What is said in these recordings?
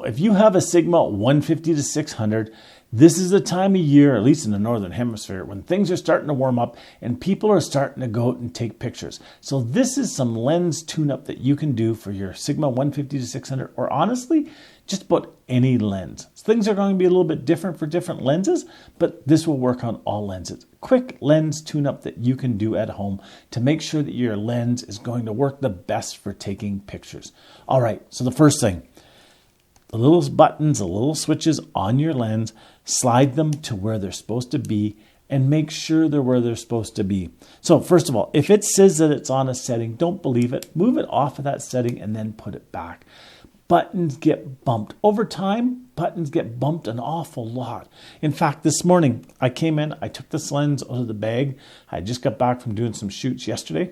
if you have a Sigma 150 to 600, this is the time of year, at least in the Northern Hemisphere, when things are starting to warm up and people are starting to go out and take pictures. So this is some lens tune-up that you can do for your Sigma 150 to 600, or honestly, just about any lens. Things are going to be a little bit different for different lenses, but this will work on all lenses. Quick lens tune-up that you can do at home to make sure that your lens is going to work the best for taking pictures. All right, so the first thing, the little buttons, the little switches on your lens, slide them to where they're supposed to be and make sure they're where they're supposed to be. So first of all, if it says that it's on a setting, don't believe it. Move it off of that setting and then put it back. Buttons get bumped. Over time, buttons get bumped an awful lot. In fact, this morning I came in, I took this lens out of the bag. I just got back from doing some shoots yesterday,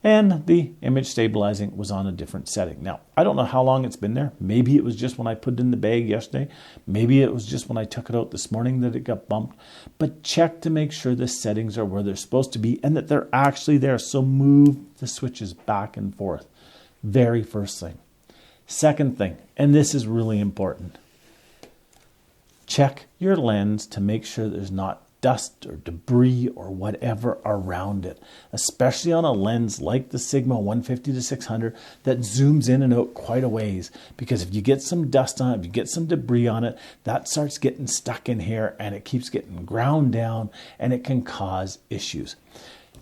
and the image stabilizing was on a different setting. Now, I don't know how long it's been there. Maybe it was just when I put it in the bag yesterday. Maybe it was just when I took it out this morning that it got bumped. But check to make sure the settings are where they're supposed to be and that they're actually there. So move the switches back and forth. Very first thing. Second thing, and this is really important, check your lens to make sure there's not dust or debris or whatever around it, especially on a lens like the Sigma 150 to 600 that zooms in and out quite a ways, because if you get some dust on it, if you get some debris on it, that starts getting stuck in here and it keeps getting ground down and it can cause issues.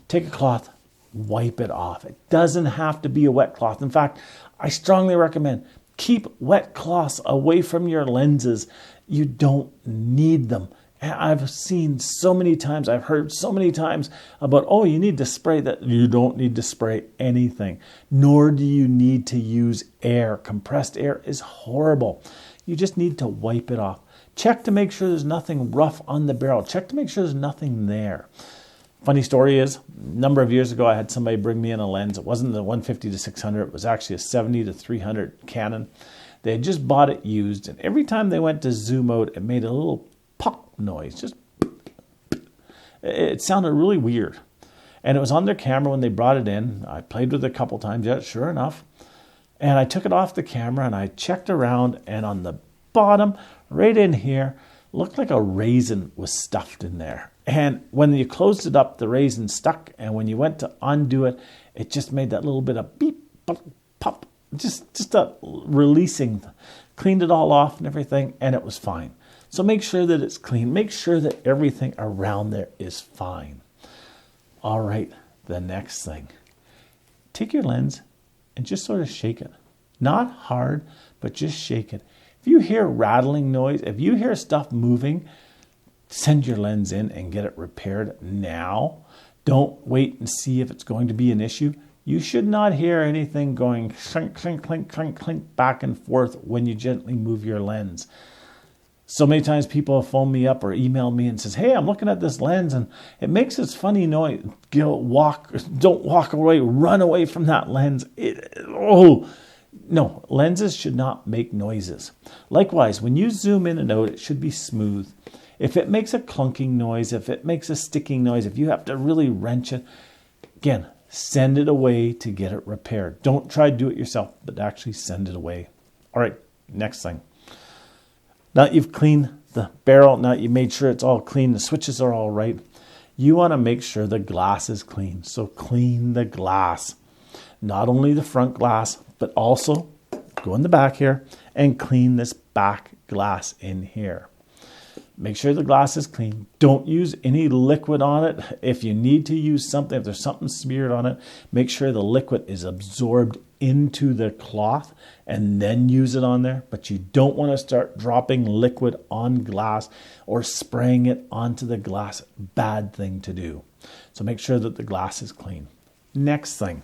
Take a cloth, wipe it off. It doesn't have to be a wet cloth. In fact, I strongly recommend keep wet cloths away from your lenses. You don't need them. I've seen so many times, I've heard so many times about, oh, you need to spray that. You don't need to spray anything, nor do you need to use air. Compressed air is horrible. You just need to wipe it off. Check to make sure there's nothing rough on the barrel. Check to make sure there's nothing there. Funny story is, a number of years ago, I had somebody bring me in a lens. It wasn't the 150 to 600. It was actually a 70 to 300 Canon. They had just bought it used, and every time they went to zoom out, it made a little pop noise. Just, it sounded really weird. And it was on their camera when they brought it in. I played with it a couple times. Yeah, sure enough. And I took it off the camera, and I checked around, and on the bottom, right in here, looked like a raisin was stuffed in there. And when you closed it up, the raisin stuck. And when you went to undo it, it just made that little bit of beep, pop, pop. Just a releasing. Cleaned it all off and everything, and it was fine. So make sure that it's clean. Make sure that everything around there is fine. All right, the next thing. Take your lens and just sort of shake it. Not hard, but just shake it. If you hear rattling noise, if you hear stuff moving, send your lens in and get it repaired now. Don't wait and see if it's going to be an issue. You should not hear anything going clink, clink, clink, clink, clink back and forth when you gently move your lens. So many times people phone me up or email me and says, hey, I'm looking at this lens and it makes this funny noise. Don't walk away, run away from that lens. No, lenses should not make noises. Likewise, when you zoom in and out, it should be smooth. If it makes a clunking noise, if it makes a sticking noise, if you have to really wrench it, again, send it away to get it repaired. Don't try to do it yourself, but actually send it away. All right, next thing. Now that you've cleaned the barrel, now that you made sure it's all clean, the switches are all right, you want to make sure the glass is clean. So clean the glass. Not only the front glass, but also go in the back here and clean this back glass in here. Make sure the glass is clean. Don't use any liquid on it. If you need to use something, if there's something smeared on it, make sure the liquid is absorbed into the cloth and then use it on there. But you don't want to start dropping liquid on glass or spraying it onto the glass. Bad thing to do. So make sure that the glass is clean. Next thing.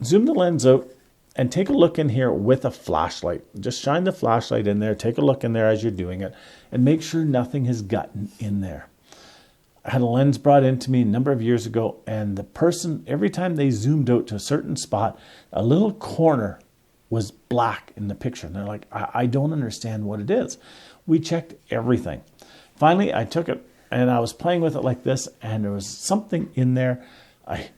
Zoom the lens out and take a look in here with a flashlight. Just shine the flashlight in there. Take a look in there as you're doing it and make sure nothing has gotten in there. I had a lens brought into me a number of years ago, and the person, every time they zoomed out to a certain spot, a little corner was black in the picture. And they're like, I don't understand what it is. We checked everything. Finally, I took it and I was playing with it like this, and there was something in there. I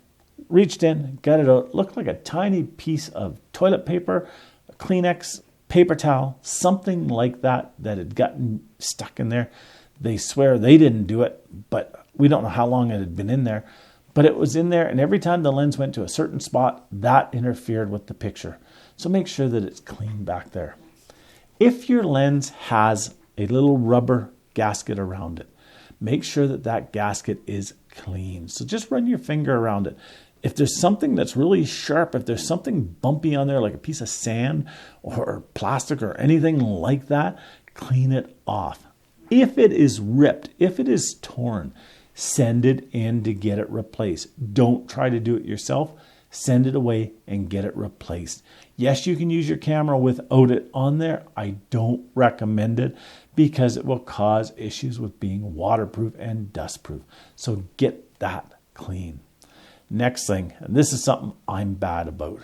reached in, got it out, looked like a tiny piece of toilet paper, a Kleenex paper towel, something like that had gotten stuck in there. They swear they didn't do it, but we don't know how long it had been in there. But it was in there, and every time the lens went to a certain spot, that interfered with the picture. So make sure that it's clean back there. If your lens has a little rubber gasket around it, make sure that that gasket is clean. So just run your finger around it. If there's something that's really sharp, if there's something bumpy on there, like a piece of sand or plastic or anything like that, clean it off. If it is ripped, if it is torn, send it in to get it replaced. Don't try to do it yourself. Send it away and get it replaced. Yes, you can use your camera without it on there. I don't recommend it because it will cause issues with being waterproof and dustproof. So get that clean. Next thing, and this is something I'm bad about,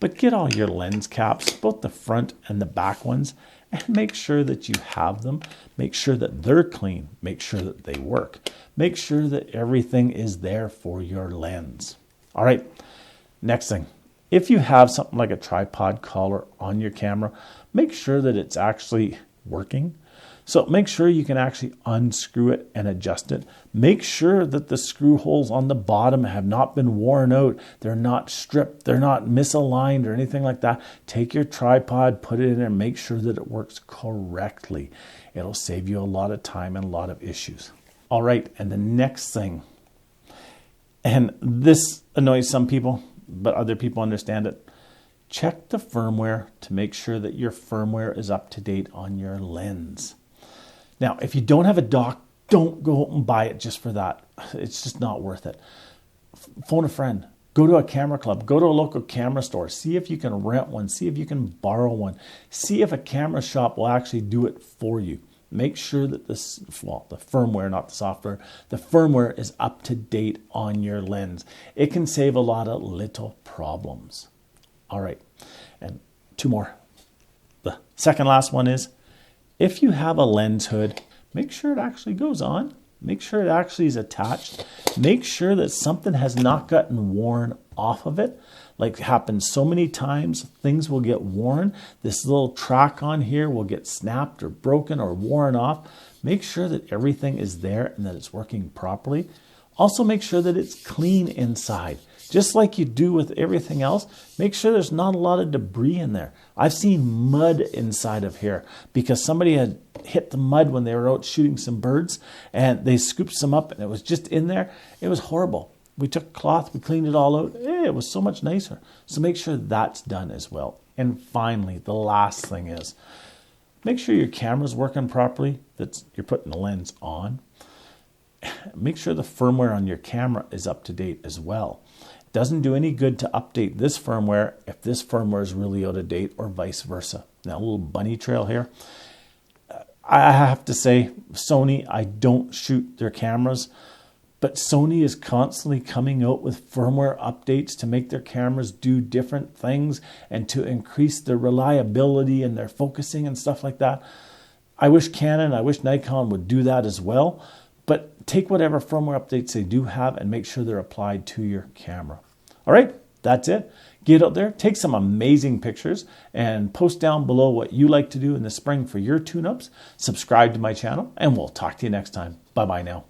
but get all your lens caps, both the front and the back ones, and make sure that you have them. Make sure that they're clean. Make sure that they work. Make sure that everything is there for your lens. All right, next thing. If you have something like a tripod collar on your camera, make sure that it's actually working. So make sure you can actually unscrew it and adjust it. Make sure that the screw holes on the bottom have not been worn out. They're not stripped. They're not misaligned or anything like that. Take your tripod, put it in there, and make sure that it works correctly. It'll save you a lot of time and a lot of issues. All right, and the next thing, and this annoys some people, but other people understand it. Check the firmware to make sure that your firmware is up to date on your lens. Now, if you don't have a dock, don't go out and buy it just for that. It's just not worth it. Phone a friend. Go to a camera club. Go to a local camera store. See if you can rent one. See if you can borrow one. See if a camera shop will actually do it for you. Make sure that the firmware, not the software, the firmware is up to date on your lens. It can save a lot of little problems. All right, and two more. The second last one is, if you have a lens hood, make sure it actually goes on. Make sure it actually is attached. Make sure that something has not gotten worn off of it. Like happens so many times, things will get worn. This little track on here will get snapped or broken or worn off. Make sure that everything is there and that it's working properly. Also make sure that it's clean inside. Just like you do with everything else, make sure there's not a lot of debris in there. I've seen mud inside of here because somebody had hit the mud when they were out shooting some birds and they scooped some up and it was just in there. It was horrible. We took cloth, we cleaned it all out. It was so much nicer. So make sure that's done as well. And finally, the last thing is, make sure your camera's working properly, that you're putting the lens on. Make sure the firmware on your camera is up to date as well. It doesn't do any good to update this firmware if this firmware is really out of date or vice versa. Now, a little bunny trail here. I have to say, Sony, I don't shoot their cameras, but Sony is constantly coming out with firmware updates to make their cameras do different things and to increase their reliability and their focusing and stuff like that. I wish Canon, I wish Nikon would do that as well. But take whatever firmware updates they do have and make sure they're applied to your camera. All right, that's it. Get out there, take some amazing pictures, and post down below what you like to do in the spring for your tune-ups. Subscribe to my channel, and we'll talk to you next time. Bye-bye now.